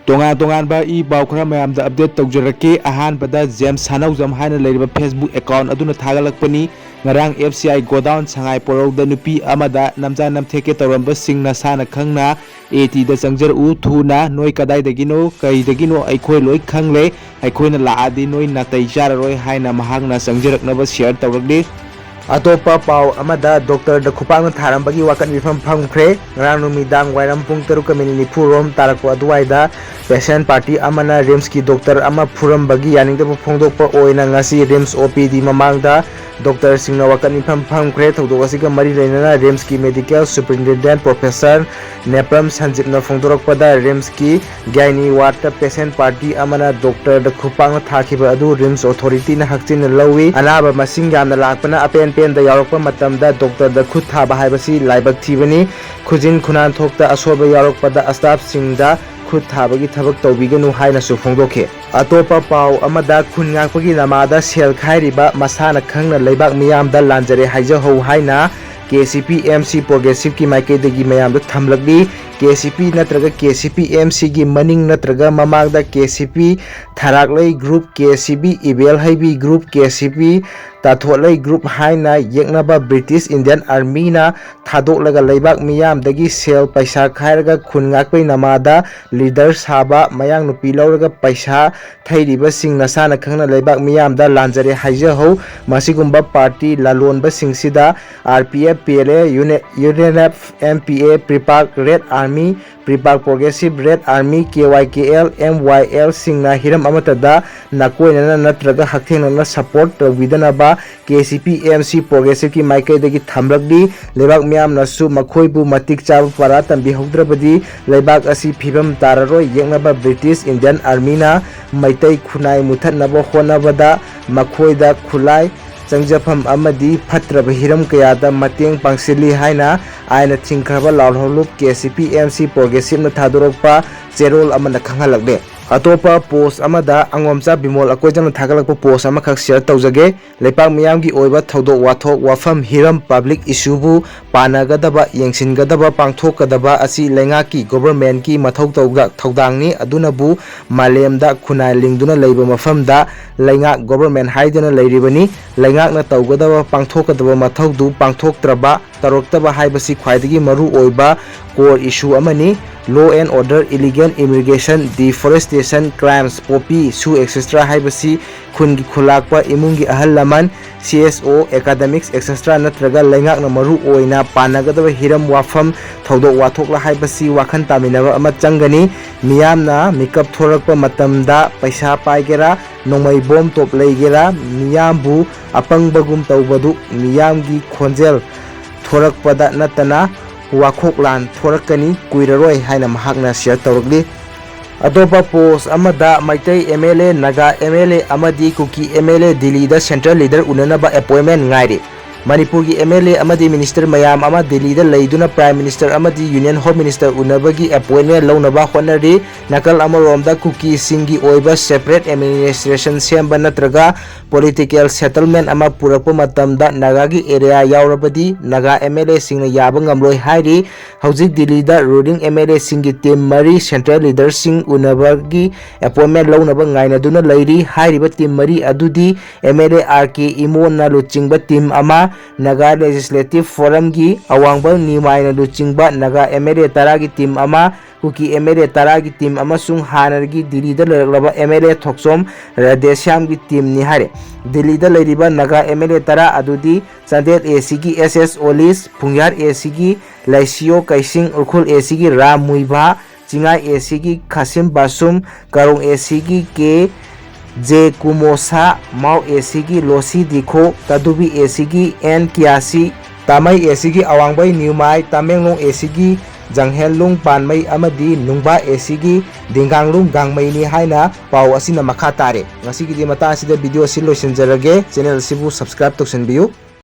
ꯇꯣꯉꯥꯟꯕ ꯏ ꯄꯥꯎ ꯈꯔ ꯃꯌꯥꯝꯗ ꯑꯞꯗꯦꯠ ꯇꯧꯖꯔꯛꯀꯦ ꯑꯍꯥꯟꯕꯗ ꯖꯦꯝꯁ ꯁꯥꯅꯧꯖꯝ ꯍꯥꯏꯅ ꯂꯩꯔꯤꯕ ꯐꯦꯁꯕꯨꯛ ꯑꯦꯀꯥꯎꯟꯠ ꯑꯗꯨꯅ ꯊꯥꯒꯠꯂꯛꯄꯅꯤ ꯉꯔꯥꯡ FCI ꯒꯣꯗꯥꯎꯟ ꯁꯉꯥꯏ ꯄꯣꯔꯧꯗ ꯅꯨꯄꯤ ꯑꯃꯗ ꯅꯝꯖꯥ ꯅꯝꯊꯦꯛꯀꯦ ꯇꯧꯔꯝꯕꯁꯤꯡ ꯅꯁꯥꯅ ꯈꯪꯅ ATꯗ ꯆꯪꯖꯔꯛꯎ ꯊꯨꯅ ꯅꯣꯏ ꯀꯗꯥꯏꯗꯒꯤꯅꯣ ꯀꯩꯗꯒꯤꯅꯣ ꯑꯩꯈꯣꯏ ꯂꯣꯏ ꯈꯪꯂꯦ ꯑꯩꯈꯣꯏꯅ ꯂꯥꯛꯑꯗꯤ ꯅꯣꯏ ꯅꯥꯇꯩ ꯆꯥꯔꯔꯣꯏ ꯍꯥꯏꯅ ꯃꯍꯥꯛꯅ ꯆꯪꯖꯔꯛꯅꯕ ꯁꯦꯌꯔ ꯇꯧꯔꯛꯂꯤ ꯑꯇꯣꯞꯄ ꯄꯥꯎ ꯑꯃꯗ ꯗꯣꯛꯇꯔꯗ ꯈꯨꯄꯥꯛꯅ ꯊꯥꯔꯝꯕꯒꯤ ꯋꯥꯀꯠ ꯃꯤꯐꯝ ꯐꯝꯈ꯭ꯔꯦ ꯉꯔꯥꯡ ꯅꯨꯃꯤꯗꯥꯡ ꯋꯥꯏꯔꯝ ꯄꯨꯡ 7:40 ꯔꯣꯝ ꯇꯥꯔꯛꯄ ꯑꯗꯨꯋꯥꯏꯗ ꯄꯦꯁꯦꯟꯠ ꯄꯥꯔꯇꯤ ꯑꯃꯅ ꯔꯤꯝꯁꯀꯤ ꯗꯣꯛꯇꯔ ꯑꯃ ꯐꯨꯔꯝꯕꯒꯤ ꯌꯥꯅꯤꯡꯗꯕ ꯐꯣꯡꯗꯣꯛꯄ ꯑꯣꯏꯅ ꯉꯁꯤ ꯔꯤꯝꯁ OPD ꯃꯃꯥꯡꯗ ꯗꯣꯛꯇꯔꯁꯤꯡꯅ ꯋꯥꯀꯠ ꯃꯤꯐꯝ ꯐꯝꯈ꯭ꯔꯦ ꯊꯧꯗꯣꯛ ꯑꯁꯤꯒ ꯃꯔꯤ ꯂꯩꯅꯅ ꯔꯤꯝꯁꯀꯤ ꯃꯦꯗꯤꯀꯦꯜ ꯁꯨꯄꯔꯤꯟꯇꯦꯟꯗꯦꯟꯠ ꯄ꯭ꯔꯣꯐꯦꯁꯔ ꯅꯦꯄ꯭ꯔꯝ ꯁꯟꯖꯤꯞꯅ ꯐꯣꯡꯗꯣꯔꯛꯄꯗ ꯔꯤꯝꯁꯀꯤ ꯒꯥꯏꯅꯤ ꯋꯥꯔꯗꯇ ꯄꯦꯁꯦꯟꯠ ꯄꯥꯔꯇꯤ ꯑꯃꯅ ꯗꯣꯛꯇꯔꯗ ꯈꯨꯄꯥꯛꯅ ꯊꯥꯈꯤꯕ ꯑꯗꯨ ꯔꯤꯝꯁ ꯑꯣꯊꯣꯔꯤꯇꯤꯅ ꯍꯛꯆꯤꯟꯅ ꯂꯧꯏ ꯑꯅꯥꯕ ꯃꯁꯤꯡ ꯌꯥꯝꯅ ꯂꯥꯛꯄꯅ ꯑꯄꯦꯟ ꯄꯦꯟꯗ ꯌꯥꯎꯔꯛꯄ ꯃꯇꯝꯗ ꯗꯣꯛꯇꯔꯗ ꯈꯨꯠ ꯊꯥꯕ ꯍꯥꯏꯕꯁꯤ ꯂꯥꯏꯕꯛ ꯊꯤꯕꯅꯤ ꯈꯨꯖꯤꯟ ꯈꯨꯅꯥꯟꯊꯣꯛꯇ ꯑꯁꯣꯏꯕ ꯌꯥꯎꯔꯛꯄꯗ ꯑꯁ꯭ꯇꯥꯐꯁꯤꯡꯗ ꯈꯨꯠ ꯊꯥꯕꯒꯤ ꯊꯕꯛ ꯇꯧꯕꯤꯒꯅꯨ ꯍꯥꯏꯅꯁꯨ ꯐꯣꯡꯗꯣꯛꯈꯤ ꯑꯇꯣꯞꯄ ꯄꯥꯎ ꯑꯃꯗ ꯈꯨꯟ ꯉꯥꯛꯄꯒꯤ ꯅꯃꯥꯗ ꯁꯦꯜ ꯈꯥꯏꯔꯤꯕ ꯃꯁꯥꯅ ꯈꯪꯅ ꯂꯩꯕꯥꯛ ꯃꯤꯌꯥꯝꯗ ꯂꯥꯟꯖꯔꯦ ꯍꯥꯏꯖꯍꯧ ꯍꯥꯏꯅ KCP-MC ꯄ꯭ꯔꯣꯒ꯭ꯔꯦꯁꯤꯚꯀꯤ ꯃꯥꯏꯀꯩꯗꯒꯤ ꯃꯌꯥꯝꯗ ꯊꯝꯂꯛꯂꯤ KCP ꯅꯠꯇ꯭ꯔꯒ KCP-MCꯒꯤ ꯃꯅꯤꯡ ꯅꯠꯇ꯭ꯔꯒ ꯃꯃꯥꯡꯗ KCP ꯊꯔꯥꯛꯂꯩ ꯒ꯭ꯔꯨꯞ KCP ꯏꯕꯦꯜꯍꯩꯕꯤ ꯒ꯭ꯔꯨꯞ KCP ꯇꯥꯊꯣꯠꯂꯩ ꯒ꯭ꯔꯨꯞ ꯍꯥꯏꯅ ꯌꯦꯛꯅꯕ ꯕ꯭ꯔꯤꯇꯤꯁ ꯏꯟꯗꯤꯌꯟ ꯑꯥꯔꯃꯤꯅ ꯊꯥꯗꯣꯛꯂꯒ ꯂꯩꯕꯥꯛ ꯃꯤꯌꯥꯝꯗꯒꯤ ꯁꯦꯜ ꯄꯩꯁꯥ ꯈꯥꯏꯔꯒ ꯈꯨꯟ ꯉꯥꯛꯄꯩ ꯅꯃꯥꯗ ꯂꯤꯗꯔ ꯁꯥꯕ ꯃꯌꯥꯡ ꯅꯨꯄꯤ ꯂꯧꯔꯒ ꯄꯩꯁꯥ ꯊꯩꯔꯤꯕꯁꯤꯡ ꯅꯁꯥꯅ ꯈꯪꯅ ꯂꯩꯕꯥꯛ ꯃꯤꯌꯥꯝꯗ ꯂꯥꯟꯖꯔꯦ ꯍꯥꯏꯖꯍꯧ ꯃꯁꯤꯒꯨꯝꯕ ꯄꯥꯔꯇꯤ ꯂꯥꯂꯣꯟꯕꯁꯤꯡꯁꯤꯗ RPF PLA UNF MPA PREPAK red army PREPAK progressive red army KYKL MYL ꯁꯤꯡꯅ ꯍꯤꯔꯝ ꯑꯃꯠꯇꯗ ꯅꯀꯣꯏꯅꯅ ꯅꯠꯇ꯭ꯔꯒ ꯍꯛꯊꯦꯡꯅꯅ ꯁꯄꯣꯔꯠ ꯇꯧꯕꯤꯗꯅꯕ KCP-MC ꯄ꯭ꯔꯣꯒ꯭ꯔꯦꯁꯤꯚꯀꯤ ꯃꯥꯏꯀꯩꯗꯒꯤ ꯊꯝꯂꯛꯂꯤ ꯂꯩꯕꯥꯛ ꯃꯤꯌꯥꯝꯅꯁꯨ ꯃꯈꯣꯏꯕꯨ ꯃꯇꯤꯛ ꯆꯥꯕ ꯄꯔꯥ ꯇꯝꯕꯤꯍꯧꯗ꯭ꯔꯕꯗꯤ ꯂꯩꯕꯥꯛ ꯑꯁꯤ ꯐꯤꯕꯝ ꯇꯥꯔꯔꯣꯏ ꯌꯦꯛꯅꯕ ꯕ꯭ꯔꯤꯇꯤꯁ ꯏꯟꯗꯤꯌꯟ ꯑꯥꯔꯃꯤꯅ ꯃꯩꯇꯩ ꯈꯨꯟꯅꯥꯏ ꯃꯨꯊꯠꯅꯕ ꯍꯣꯠꯅꯕꯗ ꯃꯈꯣꯏꯗ ꯈꯨꯠꯂꯥꯏ ꯆꯪꯖꯐꯝ ꯑꯃꯗꯤ ꯐꯠꯇ꯭ꯔꯕ ꯍꯤꯔꯝ ꯀꯌꯥꯗ ꯃꯇꯦꯡ ꯄꯥꯡꯁꯤꯜꯂꯤ ꯍꯥꯏꯅ ꯑꯥꯏꯟꯅ ꯊꯤꯡꯈ꯭ꯔꯕ ꯂꯥꯜꯍꯧꯂꯨꯞ KCP-MC ꯄ꯭ꯔꯣꯒ꯭ꯔꯦꯁꯤꯚꯅ ꯊꯥꯗꯣꯔꯛꯄ ꯆꯦꯔꯣꯜ ꯑꯃꯅ ꯈꯪꯍꯜꯂꯛꯂꯤ ꯑꯇꯣꯞꯄ ꯄꯣꯁꯠ ꯑꯃꯗ ꯑꯉꯣꯝꯆꯥ ꯕꯤꯃꯣꯜ ꯑꯀꯣꯏꯖꯝꯅ ꯊꯥꯒꯠꯂꯛꯄ ꯄꯣꯁꯠ ꯑꯃꯈꯛ ꯁꯦꯌꯔ ꯇꯧꯖꯒꯦ ꯂꯩꯄꯥꯛ ꯃꯤꯌꯥꯝꯒꯤ ꯑꯣꯏꯕ ꯊꯧꯗꯣꯛ ꯋꯥꯊꯣꯛ ꯋꯥꯐꯝ ꯍꯤꯔꯝ ꯄꯕ꯭ꯂꯤꯛ ꯏꯁꯨꯕꯨ ꯄꯥꯅꯒꯗꯕ ꯌꯦꯡꯁꯤꯟꯒꯗꯕ ꯄꯥꯡꯊꯣꯛꯀꯗꯕ ꯑꯁꯤ ꯂꯩꯉꯥꯛꯀꯤ ꯒꯣꯚꯔꯟꯃꯦꯟꯠꯀꯤ ꯃꯊꯧ ꯊꯧꯗꯥꯡꯅꯤ ꯑꯗꯨꯅꯕꯨ ꯃꯥꯂꯦꯝꯗ ꯈꯨꯟꯅꯥꯏ ꯂꯤꯡꯗꯨꯅ ꯂꯩꯕ ꯃꯐꯝꯗ ꯂꯩꯉꯥꯛ ꯒꯣꯚꯔꯟꯃꯦꯟꯠ ꯍꯥꯏꯗꯨꯅ ꯂꯩꯔꯤꯕꯅꯤ ꯂꯩꯉꯥꯛꯅ ꯇꯧꯒꯗꯕ ꯄꯥꯡꯊꯣꯛꯀꯗꯕ ꯃꯊꯧꯗꯨ ꯄꯥꯡꯊꯣꯛꯇ꯭ꯔꯕ ꯇꯧꯔꯛꯇꯕ ꯍꯥꯏꯕꯁꯤ ꯈ꯭ꯋꯥꯏꯗꯒꯤ ꯃꯔꯨ ꯑꯣꯏꯕ ꯀꯣꯔ ꯏꯁꯨ ꯑꯃꯅꯤ law and order illegal immigration deforestation crimes poppy ꯁꯨ ꯑꯦꯛꯁꯦꯁꯇ꯭ꯔꯥ ꯍꯥꯏꯕꯁꯤ ꯈꯨꯟꯒꯤ ꯈꯨꯜꯂꯥꯛꯄ ꯏꯃꯨꯡꯒꯤ ꯑꯍꯜ ꯂꯃꯟ CSO ꯑꯦꯀꯥꯗꯦꯃꯤꯛꯁ ꯑꯦꯛꯁꯦꯁꯇ꯭ꯔꯥ ꯅꯠꯇ꯭ꯔꯒ ꯂꯩꯉꯥꯛꯅ ꯃꯔꯨ ꯑꯣꯏꯅ ꯄꯥꯅꯒꯗꯕ ꯍꯤꯔꯝ ꯋꯥꯐꯝ ꯊꯧꯗꯣꯛ ꯋꯥꯊꯣꯛꯂ ꯍꯥꯏꯕꯁꯤ ꯋꯥꯈꯜ ꯇꯥꯃꯤꯟꯅꯕ ꯑꯃ ꯆꯪꯒꯅꯤ ꯃꯤꯌꯥꯝꯅ ꯃꯤꯀꯞ ꯊꯣꯔꯛꯄ ꯃꯇꯝꯗ ꯄꯩꯁꯥ ꯄꯥꯏꯒꯦꯔꯥ ꯅꯣꯡꯃꯩ ꯕꯣꯝ ꯇꯣꯞ ꯂꯩꯒꯦꯔꯥ ꯃꯤꯌꯥꯝꯕꯨ ꯑꯄꯪꯕꯒꯨꯝ ꯇꯧꯕꯗꯨ ꯃꯤꯌꯥꯝꯒꯤ ꯈꯣꯟꯖꯦꯜ ꯊꯣꯔꯛꯄꯗ ꯅꯠꯇꯅ ꯋꯥꯈꯣꯛꯂꯥꯟ ꯊꯣꯔꯛꯀꯅꯤ ꯀꯨꯏꯔꯔꯣꯏ ꯍꯥꯏꯅ ꯃꯍꯥꯛꯅ ꯁꯦꯌꯔ ꯇꯧꯔꯛꯂꯤ ꯑꯇꯣꯞꯄ ꯄꯣꯁꯠ ꯑꯃꯗ ꯃꯩꯇꯩ MLA ꯅꯥꯒꯥ MLA ꯑꯃꯗꯤ ꯀꯨꯀꯤ MLA ꯗꯤꯜꯂꯤꯗ ꯁꯦꯟꯇ꯭ꯔꯦꯜ ꯂꯤꯗꯔ ꯎꯅꯅꯕ ꯑꯦꯄꯣꯏꯟꯠꯃꯦꯟꯠ ꯉꯥꯏꯔꯤ ꯃꯅꯤꯄꯨꯔꯒꯤ MLA ꯑꯃꯗꯤ ꯃꯤꯅꯤꯁꯇꯔ ꯃꯌꯥꯝ ꯑꯃ ꯗꯤꯜꯂꯤꯗ ꯂꯩꯗꯨꯅ ꯄ꯭ꯔꯥꯏꯝ ꯃꯤꯅꯤꯁꯇꯔ ꯑꯃꯗꯤ ꯌꯨꯅꯤꯌꯟ ꯍꯣꯝ ꯃꯤꯅꯤꯁꯇꯔ ꯎꯅꯕꯒꯤ ꯑꯦꯄꯣꯏꯟꯠꯃꯦꯟꯠ ꯂꯧꯅꯕ ꯍꯣꯠꯅꯔꯤ ꯅꯥꯀꯜ ꯑꯃꯔꯣꯝꯗ ꯀꯨꯀꯤꯁꯤꯡꯒꯤ ꯑꯣꯏꯕ ꯁꯦꯄꯔꯦꯠ ꯑꯦꯗꯃꯤꯅꯤꯁꯇ꯭ꯔꯦꯁꯟ ꯁꯦꯝꯕ ꯅꯠꯇ꯭ꯔꯒ ꯄꯣꯂꯤꯇꯤꯀꯦꯜ ꯁꯦꯇꯜꯃꯦꯟꯠ ꯑꯃ ꯄꯨꯔꯛꯄ ꯃꯇꯝꯗ ꯅꯥꯒꯥꯒꯤ ꯑꯦꯔꯤꯌꯥ ꯌꯥꯎꯔꯕꯗꯤ ꯅꯥꯒꯥ MLAꯁꯤꯡꯅ ꯌꯥꯕ ꯉꯝꯂꯣꯏ ꯍꯥꯏꯔꯤ ꯍꯧꯖꯤꯛ ꯗꯤꯜꯂꯤꯗ ꯔꯨꯂꯤꯡ MLAꯁꯤꯡꯒꯤ ꯇꯤꯝ 4 ꯁꯦꯟꯇ꯭ꯔꯦꯜ ꯂꯤꯗꯔꯁꯤꯡ ꯎꯅꯕꯒꯤ ꯑꯦꯄꯣꯏꯟꯠꯃꯦꯟꯠ ꯂꯧꯅꯕ ꯉꯥꯏꯅꯗꯨꯅ ꯂꯩꯔꯤ ꯍꯥꯏꯔꯤꯕ ꯇꯤꯝ 4 ꯑꯗꯨꯗꯤ MLA RK ꯏꯃꯣꯟꯅ ꯂꯨꯆꯤꯡꯕ ꯇꯤꯝ ꯑꯃ ꯅꯥꯒꯥ ꯂꯦꯖꯤꯁꯂꯦꯇꯤꯚ ꯐꯣꯔꯝꯒꯤ ꯑꯋꯥꯡꯕ ꯅꯤꯎꯃꯥꯏꯅ ꯂꯨꯆꯤꯡꯕ ꯅꯥꯒꯥ MLA 10ꯒꯤ ꯇꯤꯝ ꯑꯃ ꯀꯨꯀꯤ MLA 10ꯒꯤ ꯇꯤꯝ ꯑꯃꯁꯨꯡ ꯍꯥꯟꯅꯒꯤ ꯗꯤꯜꯂꯤꯗ ꯂꯩꯔꯛꯂꯕ MLA ꯊꯣꯛꯆꯣꯝ ꯔꯥꯙꯦꯁ꯭ꯌꯥꯝꯒꯤ ꯇꯤꯝꯅꯤ ꯍꯥꯏꯔꯦ ꯗꯤꯜꯂꯤꯗ ꯂꯩꯔꯤꯕ ꯅꯥꯒꯥ MLA 10 ꯑꯗꯨꯗꯤ ꯆꯥꯟꯗꯦꯜ ACꯒꯤ SS ꯑꯣꯂꯤꯁ ꯄꯨꯡꯌꯥꯔ ACꯒꯤ ꯂꯩꯁꯤꯌꯣ ꯀꯩꯁꯤꯡ ꯎꯈ꯭ꯔꯨꯜ ACꯒꯤ ꯔꯥꯝ ꯃꯨꯏꯚꯥ ꯆꯤꯡꯉꯥꯏ ACꯒꯤ ꯈꯥꯁꯤꯝ ꯕꯥꯁꯨꯝ ꯀꯥꯔꯣꯡ ACꯒꯤ K J Kumosa ꯃꯥꯎ ACꯒꯤ ꯂꯣꯁꯤ ꯗꯤꯈꯣ ꯇꯥꯗꯨꯕꯤ ACꯒꯤ N ꯀꯤꯌꯥꯁꯤ ꯇꯥꯃꯩ ACꯒꯤ ꯑꯋꯥꯡꯕꯩ ꯅꯤꯎꯃꯥꯏ ꯇꯥꯃꯦꯡꯂꯣꯡ ACꯒꯤ ꯖꯪꯍꯦꯟꯂꯨꯡ ꯄꯥꯟꯃꯩ ꯑꯃꯗꯤ ꯅꯨꯡꯕꯥ ACꯒꯤ ꯗꯤꯡꯒꯥꯡꯂꯨꯡ ꯒꯥꯡꯃꯩꯅꯤ ꯍꯥꯏꯅ ꯄꯥꯎ ꯑꯁꯤꯅ ꯃꯈꯥ ꯇꯥꯔꯦ ꯉꯁꯤꯒꯤꯗꯤ ꯃꯇꯥꯡ ꯑꯁꯤꯗ ꯚꯤꯗꯤꯑꯣ ꯑꯁꯤ ꯂꯣꯏꯁꯤꯟꯖꯔꯒꯦ ꯆꯦꯅꯦꯜ ꯑꯁꯤꯕꯨ ꯁꯕꯁꯀ꯭ꯔꯥꯏꯕ ꯇꯧꯁꯤꯟꯕꯤꯌꯨ